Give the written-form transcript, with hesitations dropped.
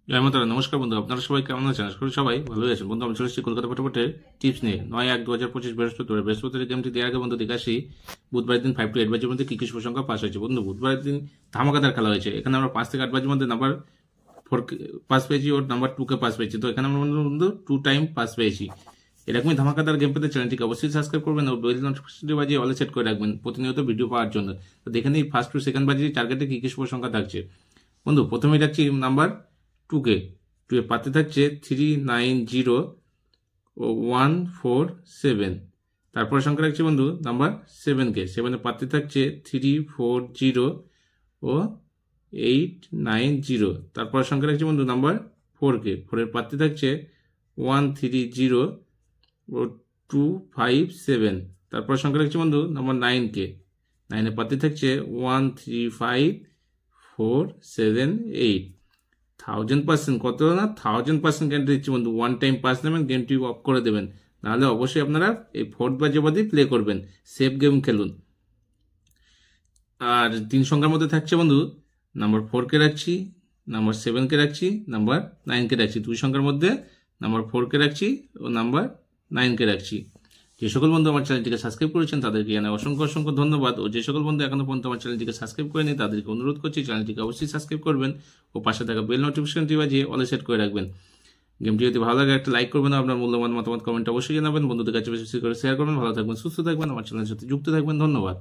জয় মাতারা। নমস্কার বন্ধু, আপনারা সবাই কেমন আছেন? আশা করি সবাই ভালোই আছেন। বন্ধু, আমি চলে এসেছি কলকাতা ফটোফটের টিপস নিয়ে। 9/1/2025 বৃহস্পতিবার গেমটি দেওয়ার আগে বন্ধু দেখে আসি বুধবারের দিন 5 to 8 বাজির মধ্যে কি কি শুভ সংখ্যা পাস হয়েছে। বন্ধু, বুধবারের দিন ধামাকাদার খেলা হয়েছে। এখানে আমরা 5 থেকে 8 বাজির মধ্যে নাম্বার 4 পাস পেয়েছি, ওর নাম্বার 2 কে পাস পেয়েছি। তো এখানে আমরা বন্ধু 2 টাইম পাস পেয়েছি। এরকমই ধামাকাদার গেম পেতে চ্যানেলটিকে অবশ্যই সাবস্ক্রাইব করবেন ও বেল নোটিফিকেশনটি বাজিয়ে অলে সেট করে রাখবেন প্রতিনিয়ত ভিডিও পাওয়ার জন্য। তো দেখে নিই ফার্স্ট টু সেকেন্ড বাজির টার্গেটে কি কি শুভ সংখ্যা থাকছে। বন্ধু, প্রথমেই রাখছি নাম্বার 2 কে। 2 এর পাতে থাকছে 390 ও 147। তারপরে সংখ্যা রাখছি বন্ধু নাম্বার 7 কে। 7 এর পাতে থাকছে 340 ও 890। তারপরে সংখ্যা রাখছি বন্ধু নাম্বার 4 কে। 4 এর পাতে থাকছে 130 ও 257। তারপর সংখ্যা রাখছি বন্ধু নাম্বার 9 কে। 9 এর পাতে থাকছে 135,478। 1000% কত না, 1000% গ্যারান্টি দিচ্ছি বন্ধু। ওয়ান টাইম পাস নেবেন, গেমটি অফ করে দেবেন। নাহলে অবশ্যই আপনারা এই ফোর্থ বাজে প্লে করবেন। সেফ গেম খেলুন। আর 3 সংখ্যার মধ্যে থাকছে বন্ধু নাম্বার 4 কে রাখছি, নাম্বার 7 কে রাখছি, নাম্বার 9 কে রাখছি। 2 সংখ্যার মধ্যে নাম্বার 4 কে রাখছি ও নাম্বার 9 কে রাখছি। যে সকল বন্ধু আমার চ্যানেলটিকে সাবস্ক্রাইব করেছেন তাদেরকে জানাই অসংখ্য অসংখ্য ধন্যবাদ। ও যে সকল বন্ধু এখনো পর্যন্ত আমার চ্যানেলটিকে সাবস্ক্রাইব করেনি তাদেরকে অনুরোধ করছি চ্যানেলটিকে অবশ্যই সাবস্ক্রাইব করবেন ও পাশে থাকা বেল নোটিফিকেশনটি বাজিয়ে অলে সেট করে রাখবেন। গেমটি যদি ভালো লাগে একটা লাইক করবেন, আপনার মূল্যবান মতামত কমেন্ট অবশ্যই জানাবেন। বন্ধুদের কাছে বেশি বেশি করে শেয়ার করবেন। ভালো থাকবেন, সুস্থ থাকবেন, আমার চ্যানেলের সাথে যুক্ত থাকবেন। ধন্যবাদ।